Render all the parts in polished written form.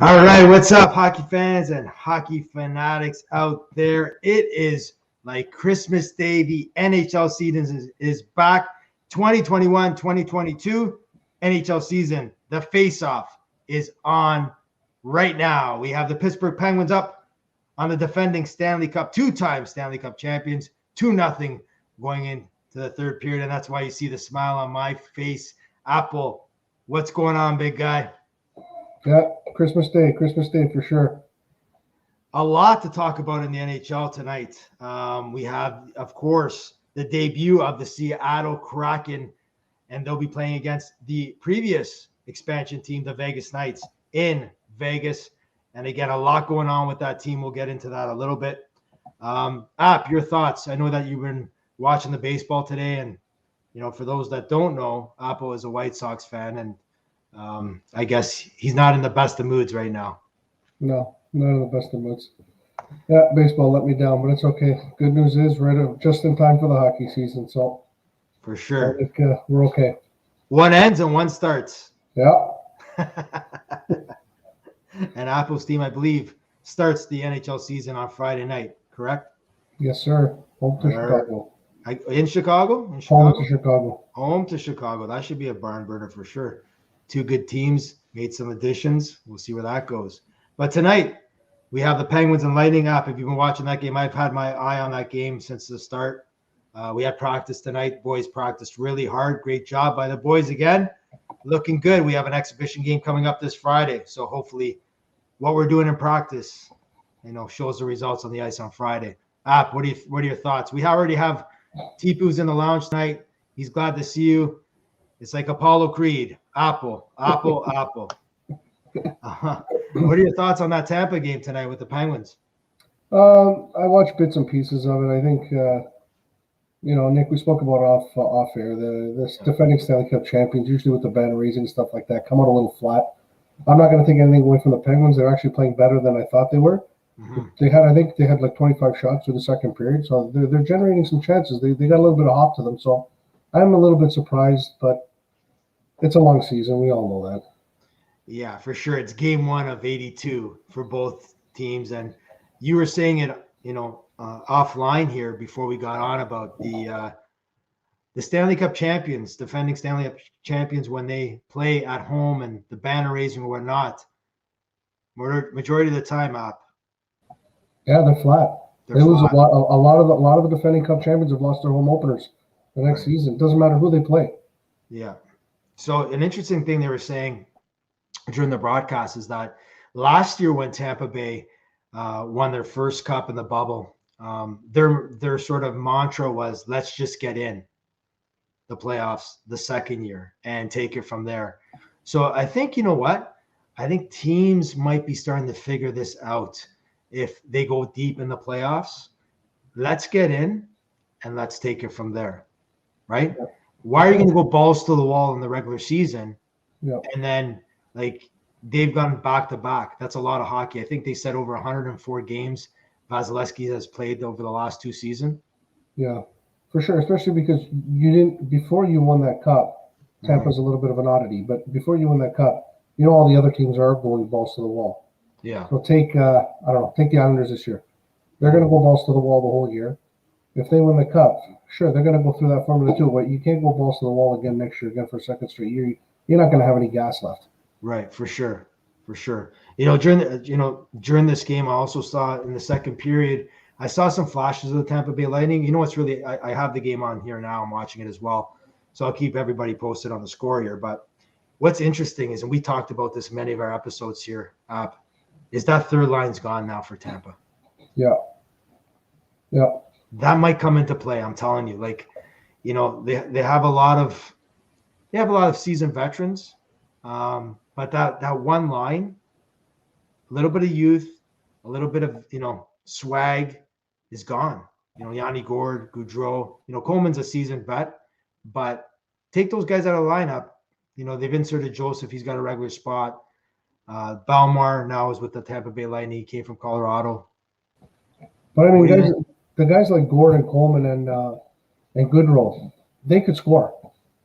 All right, what's up, hockey fans and hockey fanatics out there? It is like Christmas Day. The NHL season is back. 2021-2022 NHL season. The face-off is on right now. We have the Pittsburgh Penguins up on the defending Stanley Cup, two-time Stanley Cup champions, 2-0 going into the third period, and that's why you see the smile on my face. Apple, what's going on, big guy? Yeah, Christmas Day for sure. A lot to talk about in the NHL tonight. We have, of course, the debut of the Seattle Kraken, and they'll be playing against the previous expansion team, the Vegas Knights, in Vegas. And again, a lot going on with that team. We'll get into that a little bit. App, your thoughts? I know that you've been watching the baseball today, and for those that don't know, Apple is a White Sox fan, and I guess he's not in the best of moods right now. No, not in the best of moods. Yeah, baseball let me down, but it's okay. Good news is just in time for the hockey season, so for sure, I think we're okay. One ends and one starts. Yeah. And Apple's team, I believe, starts the NHL season on Friday night, correct? Yes, sir. Home to Chicago. In Chicago? Home to Chicago. That should be a barn burner for sure. Two good teams, made some additions. We'll see where that goes. But tonight, we have the Penguins and Lightning up. If you've been watching that game, I've had my eye on that game since the start. We had practice tonight. Boys practiced really hard. Great job by the boys again. Looking good. We have an exhibition game coming up this Friday. So hopefully what we're doing in practice, shows the results on the ice on Friday. App, what are your thoughts? We already have Tipu's in the lounge tonight. He's glad to see you. It's like Apollo Creed. Apple. What are your thoughts on that Tampa game tonight with the Penguins? I watched bits and pieces of it. I think, Nick, we spoke about off air. The defending Stanley Cup champions, usually with the banner raising and stuff like that, come out a little flat. I'm not going to take anything away from the Penguins. They're actually playing better than I thought they were. Mm-hmm. I think they had like 25 shots through the second period, so they're generating some chances. They got a little bit of hop to them, so I'm a little bit surprised, but it's a long season. We all know that. Yeah, for sure. It's game 1 of 82 for both teams. And you were saying it, offline here before we got on about the Stanley Cup champions, defending Stanley Cup champions, when they play at home and the banner raising or whatnot, majority of the time up. Yeah, they're flat. They lose a lot of the defending Cup champions have lost their home openers the next season. It doesn't matter who they play. Yeah. So an interesting thing they were saying during the broadcast is that last year when Tampa Bay won their first cup in the bubble, their sort of mantra was, let's just get in the playoffs the second year and take it from there. So I think, I think teams might be starting to figure this out. If they go deep in the playoffs, let's get in and let's take it from there, right? Yeah. Why are you going to go balls to the wall in the regular season? Yeah. And then, they've gone back to back. That's a lot of hockey. I think they said over 104 games Vasilevsky has played over the last 2 seasons. Yeah, for sure. Especially because before you won that cup, Tampa's a little bit of an oddity, but before you win that cup, all the other teams are going balls to the wall. Yeah. So take the Islanders this year. They're going to go balls to the wall the whole year. If they win the cup, sure, they're going to go through that formula too, but you can't go balls to the wall again next year, again for a second straight year. You're not going to have any gas left. Right, for sure. During this game, I also saw in the second period, I saw some flashes of the Tampa Bay Lightning. What's really, I have the game on here now. I'm watching it as well. So I'll keep everybody posted on the score here. But what's interesting is, and we talked about this in many of our episodes here, is that third line's gone now for Tampa. Yeah. Yeah. That might come into play. I'm telling you, they have a lot of seasoned veterans, but that one line, a little bit of youth, a little bit of swag is gone. Yanni Gord, Goudreau, Coleman's a seasoned vet, but take those guys out of the lineup. They've inserted Joseph. He's got a regular spot. Balmar now is with the Tampa Bay Lightning. He came from Colorado. But I mean, the guys like Gord and Coleman and Goodrow, they could score.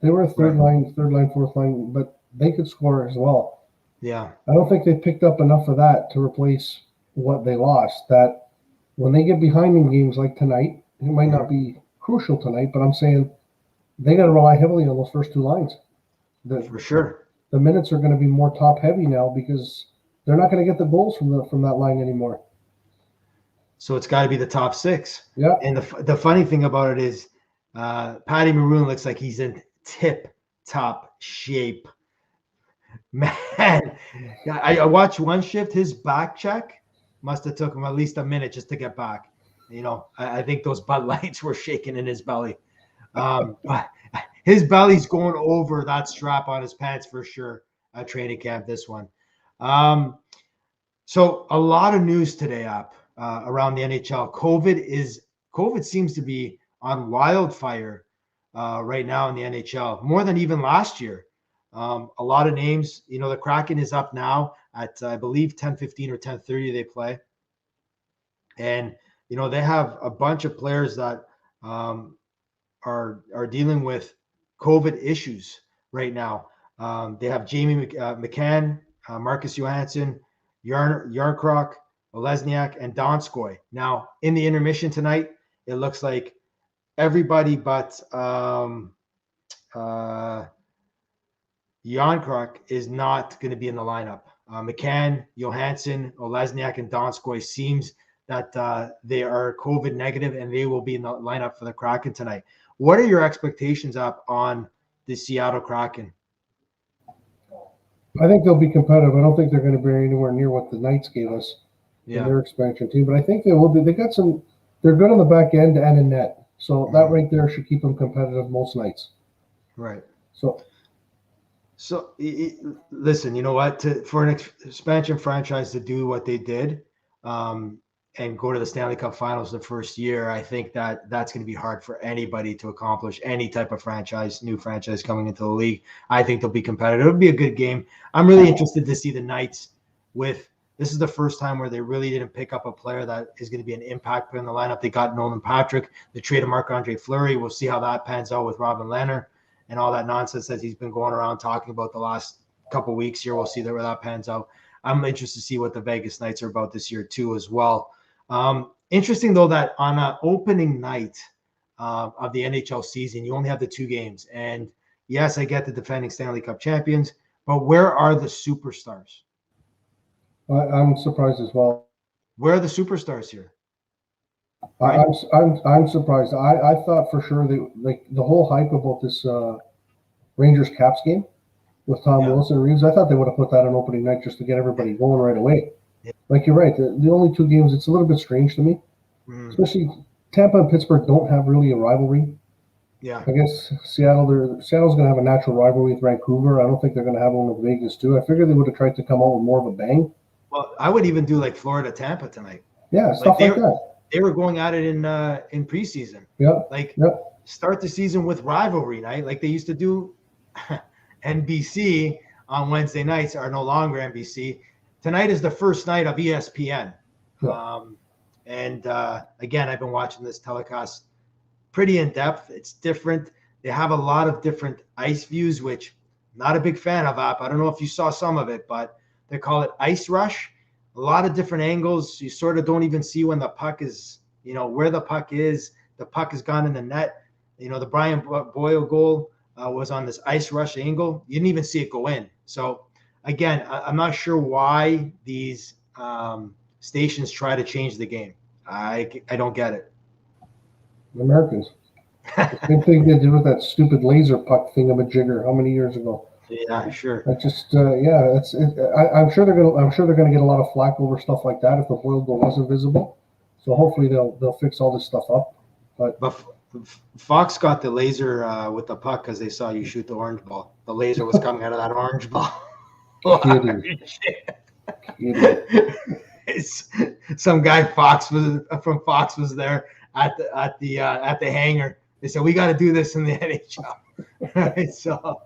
They were a third line, fourth line, but they could score as well. Yeah. I don't think they picked up enough of that to replace what they lost. That when they get behind in games like tonight, it might not be crucial tonight, but I'm saying they got to rely heavily on those first two lines. For sure. The minutes are going to be more top heavy now because they're not going to get the goals from that line anymore. So it's got to be the top six. Yeah. And the funny thing about it is Patty Maroon looks like he's in tip-top shape. Man, I watched one shift. His back check must have took him at least a minute just to get back. I think those Bud Lights were shaking in his belly. But his belly's going over that strap on his pants for sure at training camp, this one. So a lot of news today up around the NHL. COVID seems to be on wildfire right now in the NHL, more than even last year. A lot of names, the Kraken is up now at, I believe, 10:15 or 10:30 they play. And, they have a bunch of players that are dealing with COVID issues right now. They have Jamie McCann, Marcus Johansson, Yarncroc, Olesniak, and Donskoy. Now, in the intermission tonight, it looks like everybody but Yarncroc is not going to be in the lineup. McCann, Johansson, Olesniak, and Donskoy seems that they are COVID negative, and they will be in the lineup for the Kraken tonight. What are your expectations up on the Seattle Kraken? I think they'll be competitive. I don't think they're going to be anywhere near what the Knights gave us in their expansion team, but I think they will be. They're good on the back end and in net. So that right there should keep them competitive most nights. Right. So listen, you know what? For an expansion franchise to do what they did and go to the Stanley Cup Finals the first year, I think that's going to be hard for anybody to accomplish. Any type of new franchise coming into the league, I think they'll be competitive. It'll be a good game. I'm really interested to see the Knights this is the first time where they really didn't pick up a player that is going to be an impact player in the lineup. They got Nolan Patrick, the trade of Marc-Andre Fleury. We'll see how that pans out with Robin Lehner and all that nonsense that he's been going around talking about the last couple weeks here. We'll see where that pans out. I'm interested to see what the Vegas Knights are about this year too as well. Interesting though that on an opening night of the NHL season, you only have the two games. And yes, I get the defending Stanley Cup champions, but where are the superstars? I'm surprised as well. Where are the superstars here? Right? I'm surprised. I thought for sure the whole hype about this Rangers Caps game with Tom Wilson and Reeves. I thought they would have put that on opening night just to get everybody going right away. Yeah. Like you're right. The only two games, it's a little bit strange to me, especially Tampa and Pittsburgh don't have really a rivalry. Yeah, I guess Seattle's going to have a natural rivalry with Vancouver. I don't think they're going to have one with Vegas too. I figured they would have tried to come out with more of a bang. Well, I would even do like Florida Tampa tonight. Yeah, stuff like that. They were going at it in preseason. Yeah. Start the season with rivalry night, like they used to do. NBC on Wednesday nights are no longer NBC. Tonight is the first night of ESPN. Yeah. Again, I've been watching this telecast pretty in depth. It's different. They have a lot of different ice views, which I'm not a big fan of. I don't know if you saw some of it, but they call it Ice Rush. A lot of different angles. You sort of don't even see when the puck is, where the puck is. The puck has gone in the net. The Brian Boyle goal was on this Ice Rush angle. You didn't even see it go in. So, again, I'm not sure why these stations try to change the game. I don't get it. Americans. The same thing they did with that stupid laser puck thingamajigger how many years ago. Yeah, sure. I just I'm sure they're gonna get a lot of flack over stuff like that if the Boyle goal wasn't visible. So hopefully they'll fix all this stuff up. But Fox got the laser with the puck because they saw you shoot the orange ball. The laser was coming out of that orange ball. Kidding. Some guy from Fox was there at the hangar. They said we got to do this in the NHL. Right, so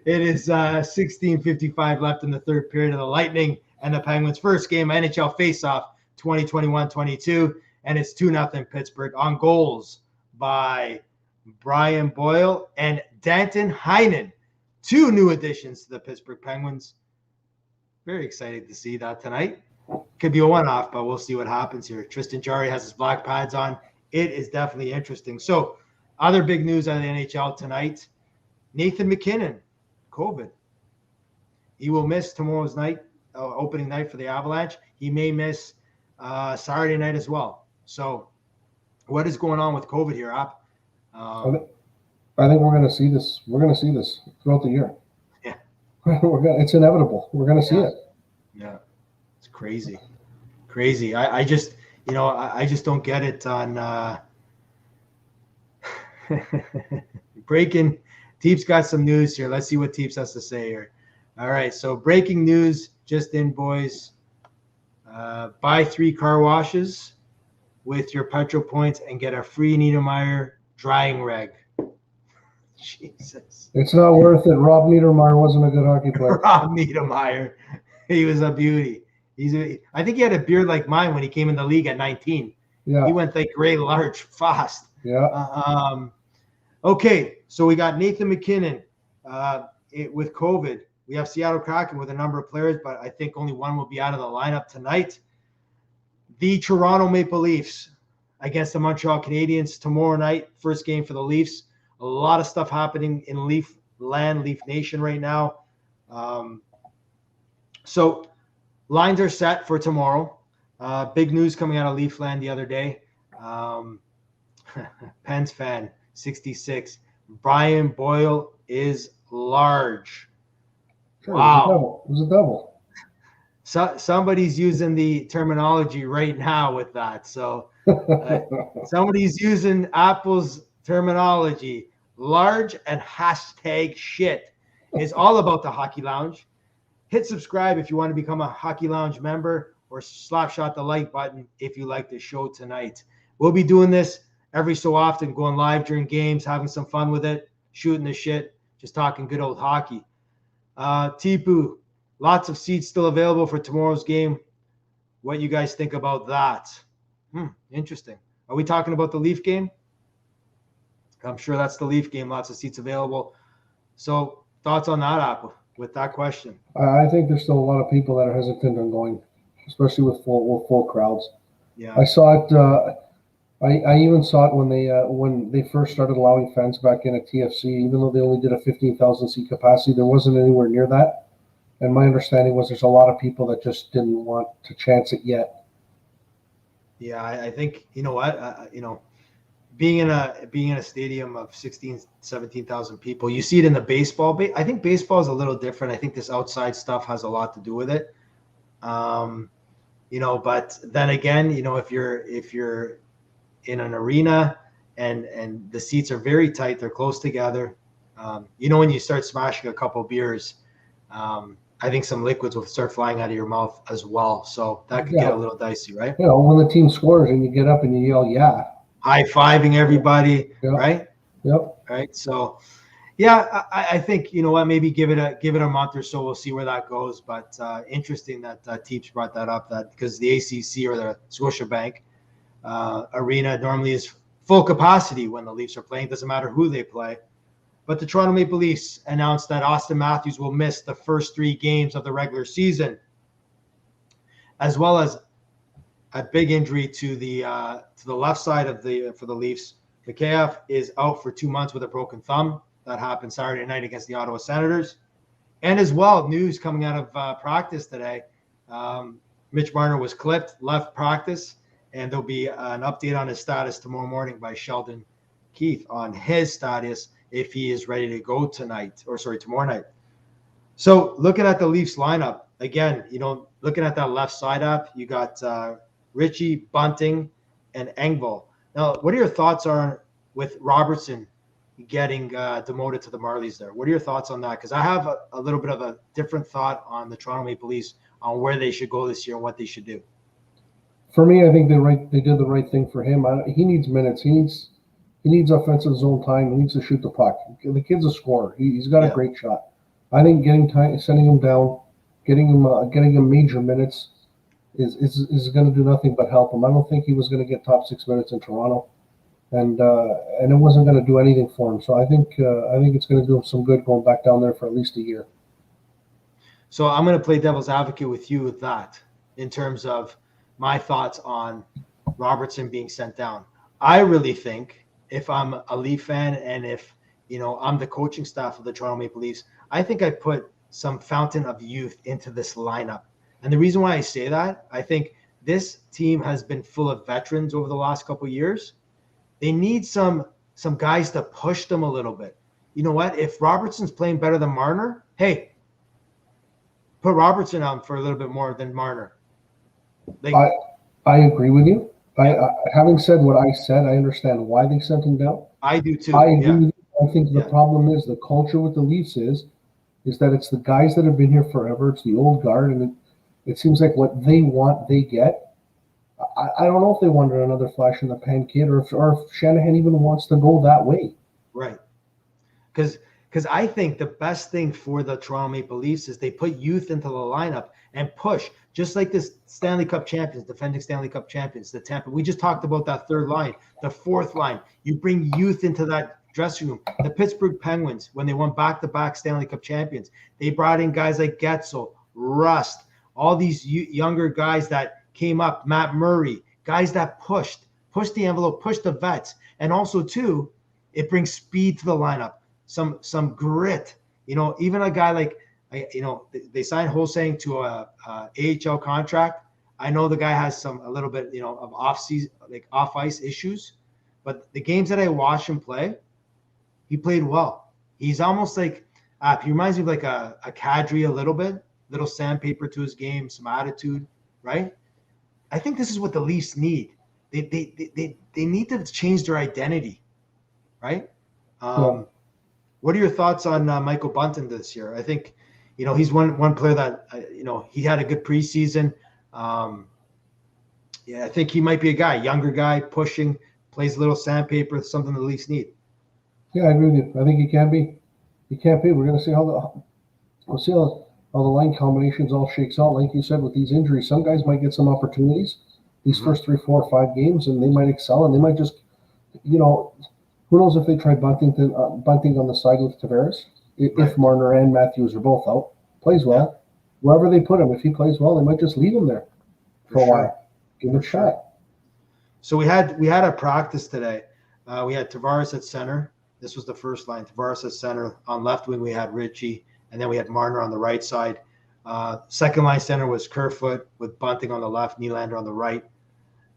it is 16:55 left in the third period of the Lightning and the Penguins' first game NHL faceoff 2021-22, and it's 2-0 Pittsburgh on goals by Brian Boyle and Danton Heinen, two new additions to the Pittsburgh Penguins. Very excited to see that tonight. Could be a one-off, but we'll see what happens here. Tristan Jarry has his black pads on. It is definitely interesting. So, other big news out of the NHL tonight. Nathan MacKinnon, COVID. He will miss tomorrow's night, opening night for the Avalanche. He may miss Saturday night as well. So, what is going on with COVID here, App? I think we're going to see this. We're going to see this throughout the year. Yeah, it's inevitable. We're going to see it. Yeah, it's crazy. I just, I just don't get it on breaking. Teeps got some news here. Let's see what Teeps has to say here. All right, so breaking news just in, boys. Buy 3 car washes with your petrol points and get a free Niedermeyer drying rag. Jesus. It's not worth it. Rob Niedermeyer wasn't a good hockey player. Rob Niedermeyer. He was a beauty. I think he had a beard like mine when he came in the league at 19. Yeah. He went like gray large fast. Yeah. Okay, so we got Nathan MacKinnon with COVID. We have Seattle Kraken with a number of players, but I think only one will be out of the lineup tonight. The Toronto Maple Leafs against the Montreal Canadiens tomorrow night. First game for the Leafs. A lot of stuff happening in Leaf land, Leaf Nation right now. So lines are set for tomorrow. Big news coming out of Leaf land the other day. Pens fan 66. Brian Boyle is large. Sure, Wow. It was a double. So somebody's using the terminology right now with that. So somebody's using Apple's terminology. Large and hashtag shit is all about the Hockey Lounge. Hit subscribe if you want to become a Hockey Lounge member, or slap shot the like button if you like the show tonight. We'll be doing this every so often, going live during games, having some fun with it, shooting the shit, just talking good old hockey. Tipu, lots of seats still available for tomorrow's game. What you guys think about that? Interesting. Are we talking about the Leaf game? I'm sure that's the Leaf game. Lots of seats available. So thoughts on that, Apple, with that question? I think there's still a lot of people that are hesitant on going, especially with full crowds. Yeah, I saw it. I even saw it when they first started allowing fans back in at TFC. Even though they only did a 15,000 seat capacity, there wasn't anywhere near that. And my understanding was there's a lot of people that just didn't want to chance it yet. Yeah, I think being in a stadium of 17,000 people, you see it in the baseball. I think baseball is a little different. I think this outside stuff has a lot to do with it. But then again, if you're in an arena and the seats are very tight, they're close together. When you start smashing a couple beers, I think some liquids will start flying out of your mouth as well. So that could get a little dicey, right? When the team scores and you get up and you yell, yeah. High-fiving everybody, right? Yep. Right. So, yeah, I think, maybe give it a month or so. We'll see where that goes. But interesting that Teeps brought that up, that because the ACC or the Scotiabank arena normally is full capacity when the Leafs are playing. It doesn't matter who they play. But the Toronto Maple Leafs announced that Austin Matthews will miss the first 3 games of the regular season, as well as a big injury to the left side for the Leafs. Mikheyev is out for 2 months with a broken thumb. That happened Saturday night against the Ottawa Senators. And as well, news coming out of practice today, Mitch Marner was clipped, left practice, and there'll be an update on his status tomorrow morning by Sheldon Keefe on his status if he is ready to go tomorrow night. So looking at the Leafs lineup, again, looking at that left side up, you got Richie, Bunting, and Engvall. Now, what are your thoughts on with Robertson getting demoted to the Marlies there? What are your thoughts on that? Because I have a little bit of a different thought on the Toronto Maple Leafs on where they should go this year and what they should do. For me, I think they did the right thing for him. He needs minutes. He needs offensive zone time. He needs to shoot the puck. The kid's a scorer. He's got a great shot. I think sending him down, getting him major minutes is going to do nothing but help him. I don't think he was going to get top 6 minutes in Toronto, and it wasn't going to do anything for him. So I think it's going to do him some good going back down there for at least a year. So I'm going to play devil's advocate with you with that in terms of my thoughts on Robertson being sent down. I really think if I'm a Leaf fan and if I'm the coaching staff of the Toronto Maple Leafs, I think I put some fountain of youth into this lineup. And the reason why I say that, I think this team has been full of veterans over the last couple of years. They need some guys to push them a little bit. You know what? If Robertson's playing better than Marner, hey, put Robertson on for a little bit more than Marner. I agree with you. Having said what I said, I understand why they sent him down. I do too. I agree with you. I think the problem is the culture with the Leafs is that it's the guys that have been here forever. It's the old guard, and it seems like what they want, they get. I don't know if they wanted another flash in the pan kid, or if Shanahan even wants to go that way. Right. Because I think the best thing for the Toronto Maple Leafs is they put youth into the lineup and push, just like this Stanley Cup champions, defending Stanley Cup champions, the Tampa. We just talked about that third line, the fourth line. You bring youth into that dressing room. The Pittsburgh Penguins, when they won back-to-back Stanley Cup champions, they brought in guys like Getzel, Rust, all these younger guys that came up, Matt Murray, guys that pushed the envelope, pushed the vets. And also, too, it brings speed to the lineup, some grit. Even a guy like, they signed Hosang to a AHL contract. I know the guy has a little bit, of off ice issues, but the games that I watched him play, he played well. He's almost like, he reminds me of like a Kadri a little bit, little sandpaper to his game, some attitude, right? I think this is what the Leafs need. They need to change their identity, right? What are your thoughts on Michael Bunting this year? I think, he's one player that, he had a good preseason. I think he might be a guy, younger guy, pushing, plays a little sandpaper, something the Leafs need. Yeah, I agree with you. I think he can be. He can't be. We're going to see how the line combinations all shakes out. Like you said, with these injuries, some guys might get some opportunities these first 3, 4, 5 games, and they might excel, and they might just, who knows if they try Bunting on the side with Tavares, if Marner and Matthews are both out, plays well. Yeah. Wherever they put him, if he plays well, they might just leave him there for a while. Give him a shot. So we had a practice today. We had Tavares at center. This was the first line. Tavares at center. On left wing, we had Ritchie. And then we had Marner on the right side. Second line center was Kerfoot with Bunting on the left, Nylander on the right.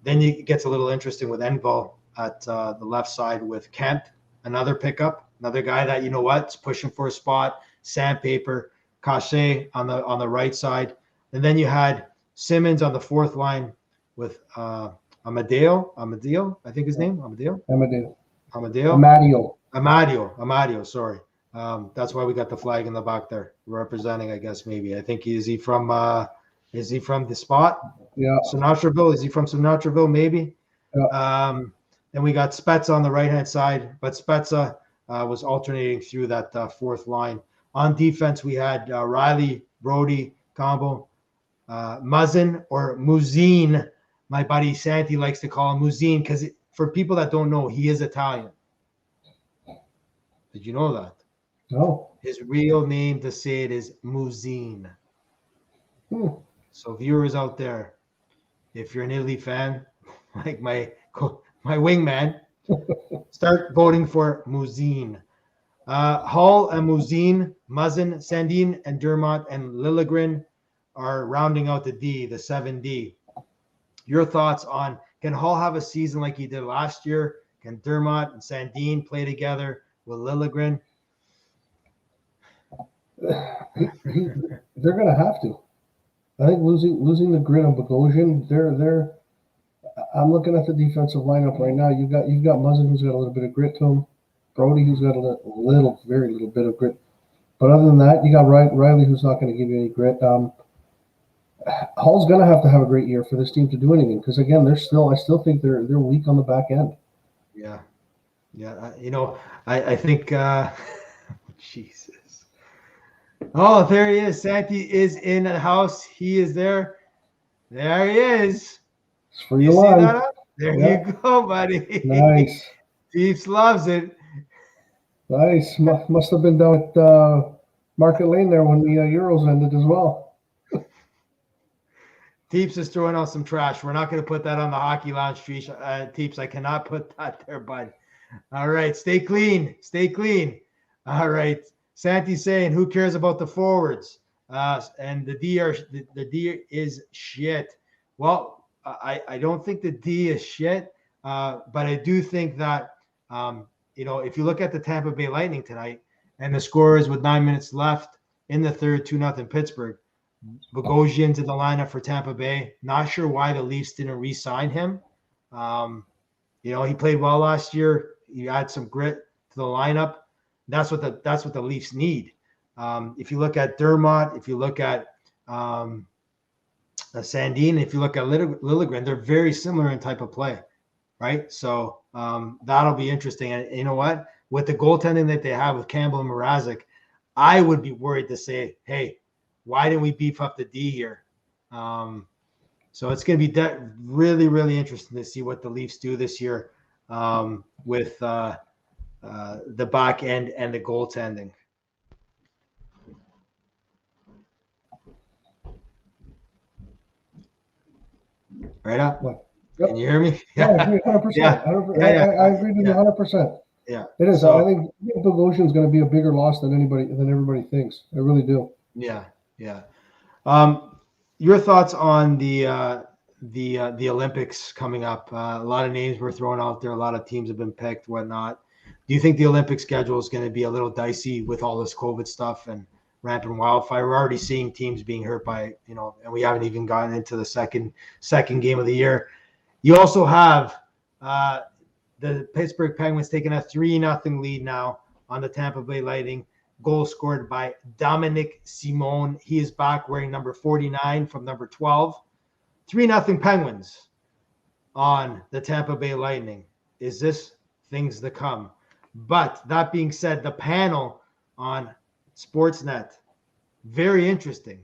Then it gets a little interesting with Engvall at the left side with Kent, another pickup, another guy that, is pushing for a spot, sandpaper, Cachet on the right side. And then you had Simmons on the fourth line with Amadio, I think his name, Amadio, sorry. That's why we got the flag in the back there, representing, I guess, maybe. I think is he from the spot? Yeah. Sinatraville. Is he from Sinatraville? Maybe. Yeah. Then we got Spezza on the right-hand side, but Spezza was alternating through that fourth line. On defense, we had Riley, Brody, combo, Muzzin or Muzzin. My buddy Santi likes to call him Muzzin because for people that don't know, he is Italian. Did you know that? No. His real name to say it is Muzzin. So viewers out there, if you're an Italy fan, like my wingman, start voting for Muzzin. Hall and Muzzin, Muzzin, Sandin, and Dermott and Liljegren are rounding out the 7D. Your thoughts on, can Hall have a season like he did last year? Can Dermott and Sandin play together with Liljegren? They're going to have to. I think losing the grit on Bogosian, I'm looking at the defensive lineup right now. You've got Muzzin, who's got a little bit of grit to him. Brody, who's got a very little bit of grit. But other than that, you got Riley, who's not going to give you any grit. Hull's going to have a great year for this team to do anything because again, I still think they're weak on the back end. Yeah, yeah. I think. Jesus. Oh, there he is. Santi is in the house. He is there. There he is. It's for You your see line. that? There you go, buddy. Nice. Peeps loves it. Nice. Must have been down at Market Lane there when the Euros ended as well. Teeps is throwing out some trash. We're not going to put that on the Hockey Lounge Teeps. I cannot put that there, bud. All right. Stay clean. Stay clean. All right. Santi's saying, who cares about the forwards? And the D is shit. Well, I don't think the D is shit, but I do think that, if you look at the Tampa Bay Lightning tonight and the score is with 9 minutes left in the third, 2-0 Pittsburgh, Bogosian to the lineup for Tampa Bay. Not sure why the Leafs didn't re-sign him. He played well last year. He had some grit to the lineup. That's what the Leafs need. If you look at Dermott, if you look at Sandin, if you look at Liljegren, they're very similar in type of play, right? So that'll be interesting. And you know what? With the goaltending that they have with Campbell and Mrazek, I would be worried to say, hey, why didn't we beef up the D here? So it's going to be really, really interesting to see what the Leafs do this year with the back end and the goaltending. Right up? Yep. Can you hear me? Yeah, I agree 100%. Yeah. I agree with you 100%. Yeah. It is. So, I think Bogosian's going to be a bigger loss than everybody thinks. I really do. Yeah. Yeah. Your thoughts on the Olympics coming up? A lot of names were thrown out there. A lot of teams have been picked, whatnot. Do you think the Olympic schedule is going to be a little dicey with all this COVID stuff and rampant wildfire? We're already seeing teams being hurt by, and we haven't even gotten into the second game of the year. You also have the Pittsburgh Penguins taking a 3-0 lead now on the Tampa Bay Lightning. Goal scored by Dominic Simone. He is back wearing number 49 from number 12. 3-0 Penguins on the Tampa Bay Lightning. Is this things to come? But that being said, the panel on Sportsnet, very interesting.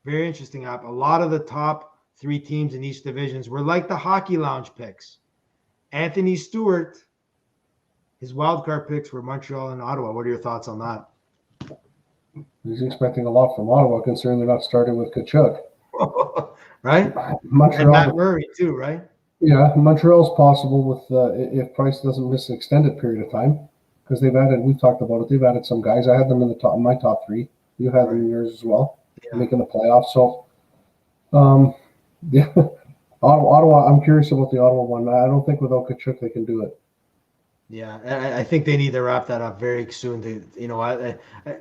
Very interesting app. A lot of the top 3 teams in each divisions were like the Hockey Lounge picks. Anthony Stewart, his wildcard picks were Montreal and Ottawa. What are your thoughts on that? He's expecting a lot from Ottawa, considering they're not starting with Kachuk. Right? Montreal, and Matt Murray too, right? Yeah, Montreal's possible with if Price doesn't miss an extended period of time, because we've talked about it. They've added some guys. I had them in my top 3. You had them in yours as well, making the playoffs. So, yeah, Ottawa. I'm curious about the Ottawa one. I don't think without Kachuk they can do it. Yeah, I think they need to wrap that up very soon.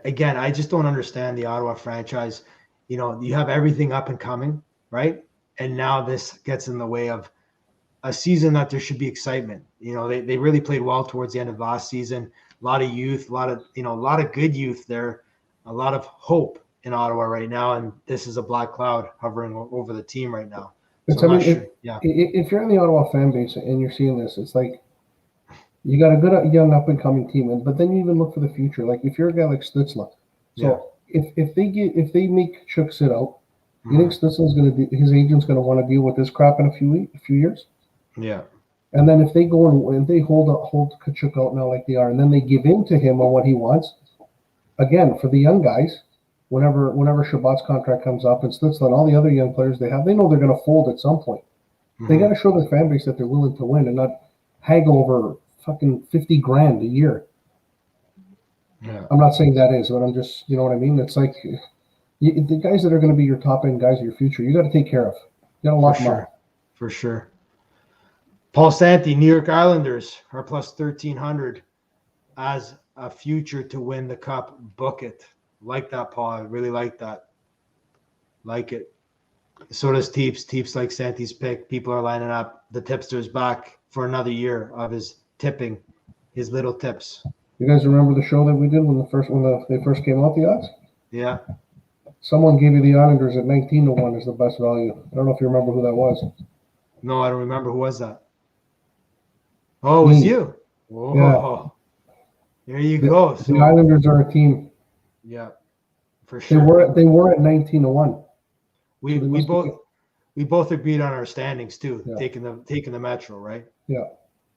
Again, I just don't understand the Ottawa franchise. You have everything up and coming, right? And now this gets in the way of a season that there should be excitement. They really played well towards the end of last season. A lot of youth, a lot of good youth there, a lot of hope in Ottawa right now. And this is a black cloud hovering over the team right now. So if you're in the Ottawa fan base and you're seeing this, it's like you got a good young up and coming team, but then you even look for the future. Like if you're a guy like Stützle, if they make Kachuk sit out, you think Stützle's his agent's going to want to deal with this crap in a few years? Yeah. And then if they go and they hold Kachuk out now like they are, and then they give in to him on what he wants, again for the young guys, whenever Shabbat's contract comes up and Stützle and all the other young players they know they're going to fold at some point. They got to show their fan base that they're willing to win and not haggle over fucking $50,000 a year. Yeah. I'm not saying that is, but I'm just, you know what I mean? It's like the guys that are going to be your top end guys of your future, you got to take care of. You got to lock them up. For sure. Paul Santi, New York Islanders are plus 1,300 as a future to win the cup. Book it. Like that, Paul. I really like that. Like it. So does Teeps. Teeps like Santi's pick. People are lining up. The tipster's back for another year of his tipping, his little tips. You guys remember the show that we did when they first came out, the odds? Yeah. Someone gave you the Islanders at 19-1 as the best value. I don't know if you remember who that was. No, I don't remember. Who was that? Oh, it was Me. you. Oh, Yeah. there you go. The Islanders are a team. Yeah, for sure. They were at 19-1. We both agreed on our standings too. Yeah. Taking the Metro, right? Yeah.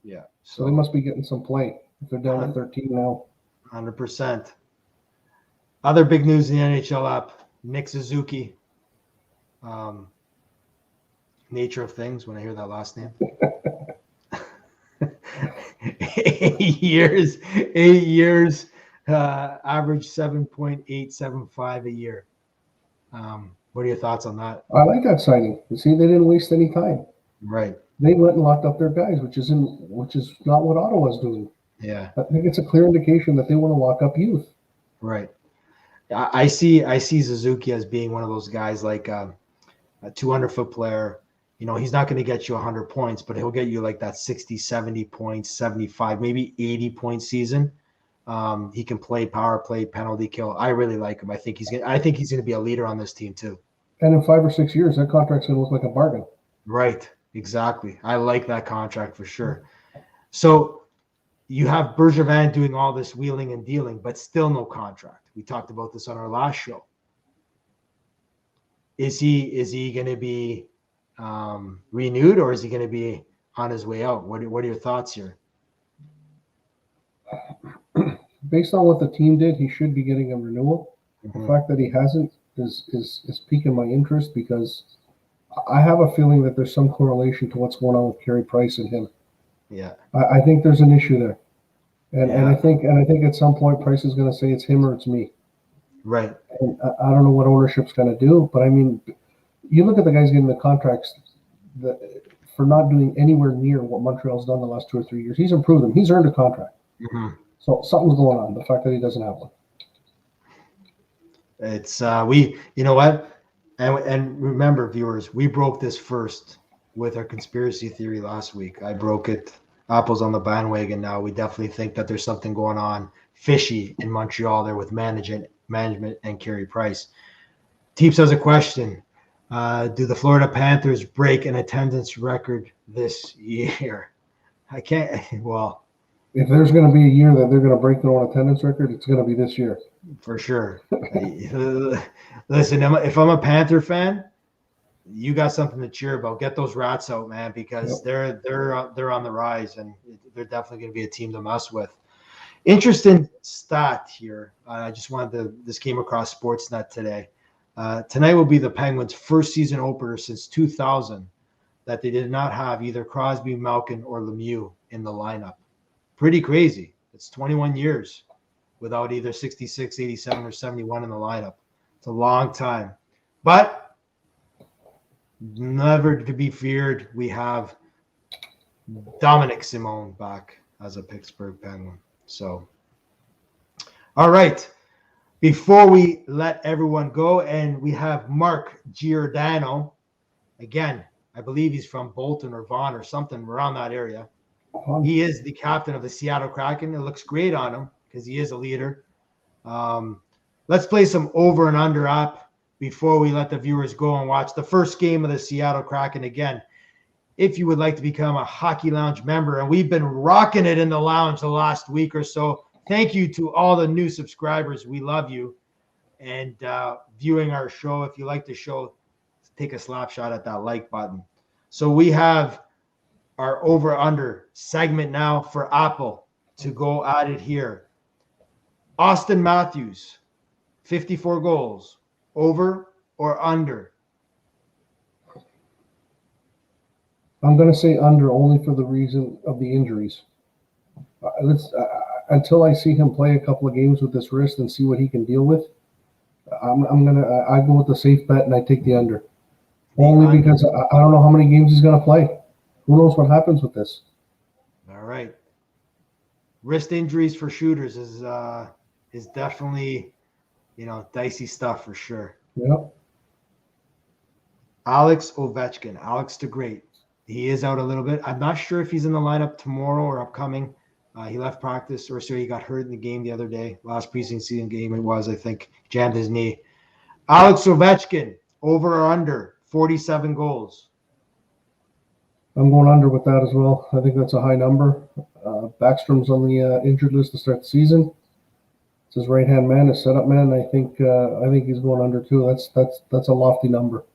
Yeah. So they must be getting some play if they're down to 13 now. 100%. Other big news in the NHL app: Nick Suzuki. Nature of things. When I hear that last name. 8 years. Average 7.875 a year. What are your thoughts on that? I like that signing. You see, they didn't waste any time. Right. They went and locked up their guys, which is not what Ottawa's doing. Yeah. I think it's a clear indication that they want to lock up youth. Right. I see Suzuki as being one of those guys like a 200-foot player. You know, he's not going to get you 100 points, but he'll get you like that 60, 70 points, 75, maybe 80-point season. He can play power play, penalty kill. I really like him. I think he's going to be a leader on this team too. And in 5 or 6 years, that contract's going to look like a bargain. Right. Exactly. I like that contract for sure. So you have Bergevin doing all this wheeling and dealing, but still no contract. We talked about this on our last show. Is he going to be renewed, or is he going to be on his way out? What are your thoughts here? Based on what the team did, he should be getting a renewal. Mm-hmm. The fact that he hasn't is piquing my interest because I have a feeling that there's some correlation to what's going on with Carey Price and him. Yeah, I think there's an issue there, and I think at some point Price is going to say it's him or it's me. Right. And I don't know what ownership's going to do, but I mean, you look at the guys getting the contracts for not doing anywhere near what Montreal's done the last 2 or 3 years. He's improved them. He's earned a contract. Mm-hmm. So something's going on. The fact that he doesn't have one. It's you know what, and remember, viewers, we broke this first with our conspiracy theory last week. I broke it. Apple's on the bandwagon now. We definitely think that there's something going on fishy in Montreal there with management and Carey Price. Teeps has a question. Do the Florida Panthers break an attendance record this year? I can't. Well, if there's going to be a year that they're going to break their own attendance record, it's going to be this year. For sure. Listen, if I'm a Panther fan, you got something to cheer about. Get those rats out, man, because they're on the rise, and they're definitely going to be a team to mess with. Interesting stat here. I just this came across Sportsnet today. Tonight will be the Penguins' first season opener since 2000 that they did not have either Crosby, Malkin, or Lemieux in the lineup. Pretty crazy. It's 21 years without either 66, 87, or 71 in the lineup. It's a long time. But never to be feared, we have Dominic Simone back as a Pittsburgh Penguin. So, all right. Before we let everyone go, and we have Mark Giordano. Again, I believe he's from Bolton or Vaughan or something around that area. He is the captain of the Seattle Kraken. It looks great on him because he is a leader. Let's play some over and under app before we let the viewers go and watch the first game of the Seattle Kraken. Again, if you would like to become a Hockey Lounge member, and we've been rocking it in the lounge the last week or so. Thank you to all the new subscribers. We love you. And viewing our show, if you like the show, take a slap shot at that like button. So we have our over-under segment now for Apple to go at it here. Austin Matthews, 54 goals, over or under? I'm going to say under only for the reason of the injuries. Until I see him play a couple of games with this wrist and see what he can deal with, I go with the safe bet and I take the under. Only because I don't know how many games he's going to play. Who knows what happens with this? All right. Wrist injuries for shooters is definitely, dicey stuff for sure. Yep. Alex Ovechkin, Alex the Great. He is out a little bit. I'm not sure if he's in the lineup tomorrow or upcoming. He left practice, or so he got hurt in the game the other day. Last preseason game it was, I think. Jammed his knee. Alex Ovechkin, over or under 47 goals. I'm going under with that as well. I think that's a high number. Backstrom's on the injured list to start the season. It's his right-hand man, his setup man. I think he's going under too. That's a lofty number.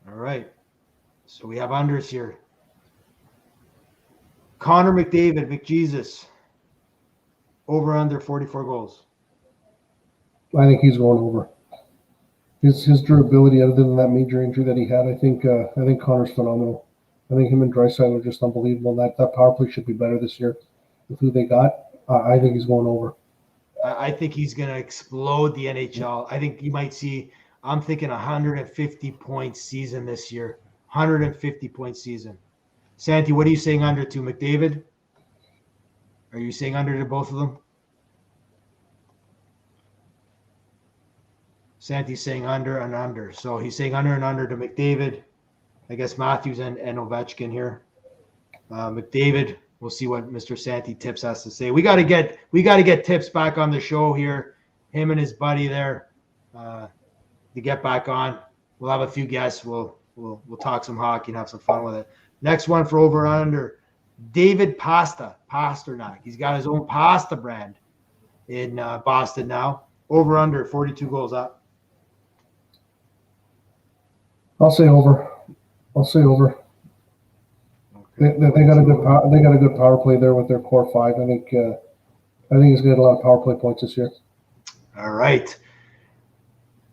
All right. So we have unders here. Connor McDavid, McJesus, over under 44 goals. I think he's going over. His durability, other than that major injury that he had, I think Connor's phenomenal. I think him and Draisaitl are just unbelievable. That power play should be better this year with who they got. I think he's going over. I think he's going to explode the NHL. I think you might see, I'm thinking 150-point season this year. 150-point season. Santi, what are you saying under to McDavid? Are you saying under to both of them? Santi's saying under and under. So he's saying under and under to McDavid. I guess Matthews and Ovechkin here. McDavid, we'll see what Mr. Santi Tips has to say. We got to get Tips back on the show here. Him and his buddy there to get back on. We'll have a few guests. We'll talk some hockey and have some fun with it. Next one for over and under. David Pasternak. He's got his own pasta brand in Boston now. Over under 42 goals up. I'll say over. Okay. They got a good power play there with their core five. I think he's going to get a lot of power play points this year. All right.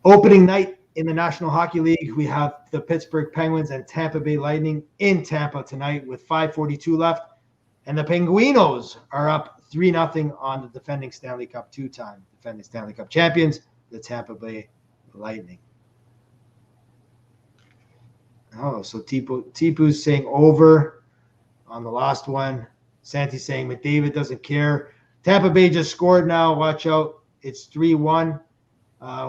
Opening night in the National Hockey League, we have the Pittsburgh Penguins and Tampa Bay Lightning in Tampa tonight with 5:42 left. And the Penguinos are up 3-0 on the defending Stanley Cup, two-time defending Stanley Cup champions, the Tampa Bay Lightning. Oh, so Tipu's saying over on the last one. Santi's saying McDavid doesn't care. Tampa Bay just scored now. Watch out. It's 3-1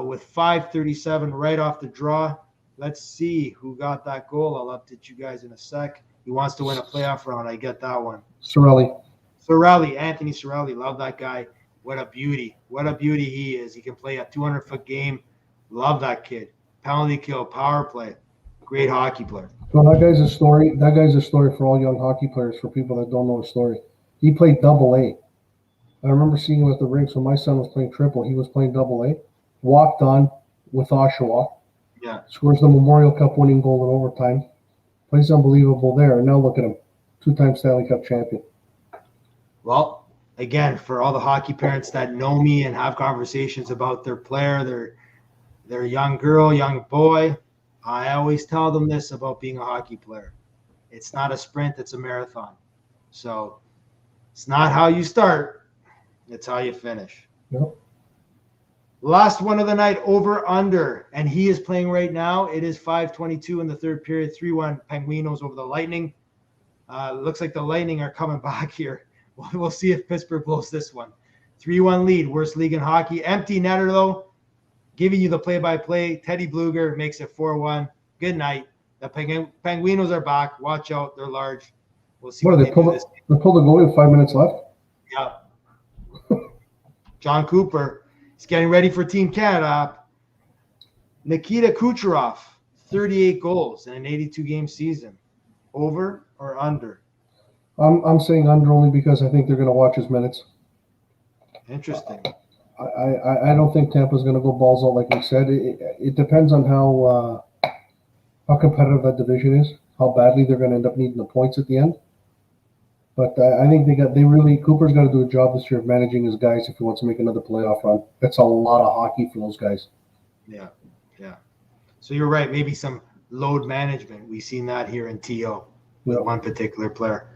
with 5:37 right off the draw. Let's see who got that goal. I'll update you guys in a sec. He wants to win a playoff round. I get that one. Cirelli, Anthony Cirelli. Love that guy. What a beauty. What a beauty he is. He can play a 200-foot game. Love that kid. Penalty kill, power play. Great hockey player. Well, that guy's a story. That guy's a story for all young hockey players, for people that don't know his story. He played Double-A. I remember seeing him at the rink. So my son was playing triple. He was playing Double-A. Walked on with Oshawa. Yeah. Scores the Memorial Cup winning goal in overtime. Plays unbelievable there. And now look at him. Two-time Stanley Cup champion. Well, again, for all the hockey parents that know me and have conversations about their player, their young girl, young boy, I always tell them this about being a hockey player. It's not a sprint, it's a marathon. So it's not how you start, it's how you finish. Yep. Last one of the night, over under, and he is playing right now. It is 5:22 in the third period, 3-1 Penguinos over the Lightning. Looks like the Lightning are coming back here. We'll see if Pittsburgh blows this one. 3-1 lead, worst league in hockey. Empty netter, though. Giving you the play-by-play. Teddy Bluger makes it 4-1. Good night. The Penguinos are back. Watch out. They're large. We'll see What they pulled the goalie with 5 minutes left? Yeah. John Cooper is getting ready for Team Canada. Nikita Kucherov, 38 goals in an 82-game season. Over or under? I'm saying under only because I think they're going to watch his minutes. Interesting. I don't think Tampa's going to go balls out like we said. It depends on how competitive that division is, how badly they're going to end up needing the points at the end. But I think Cooper's got to do a job this year of managing his guys if he wants to make another playoff run. That's a lot of hockey for those guys. Yeah. So you're right. Maybe some load management. We've seen that here in TO with one particular player.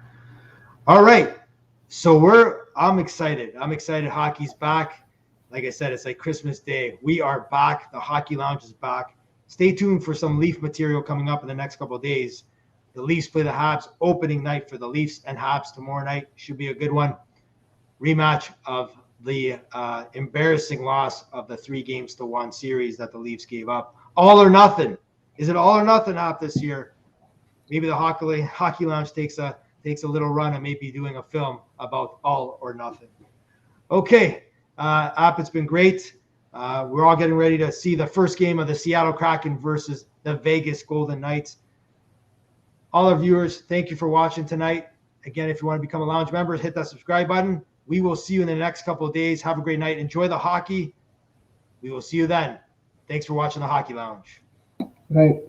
All right. So I'm excited. Hockey's back. Like I said, it's like Christmas Day. We are back. The Hockey Lounge is back. Stay tuned for some Leaf material coming up in the next couple of days. The Leafs play the Habs. Opening night for the Leafs and Habs tomorrow night. Should be a good one. Rematch of the embarrassing loss of the 3-1 series that the Leafs gave up. All or nothing. Is it all or nothing App this year? Maybe the Hockey Lounge takes a little run and maybe doing a film about all or nothing. Okay, App, it's been great. We're all getting ready to see the first game of the Seattle Kraken versus the Vegas Golden Knights. All our viewers, thank you for watching tonight. Again, if you want to become a lounge member, hit that subscribe button. We will see you in the next couple of days. Have a great night. Enjoy the hockey. We will see you then. Thanks for watching the Hockey Lounge. Right.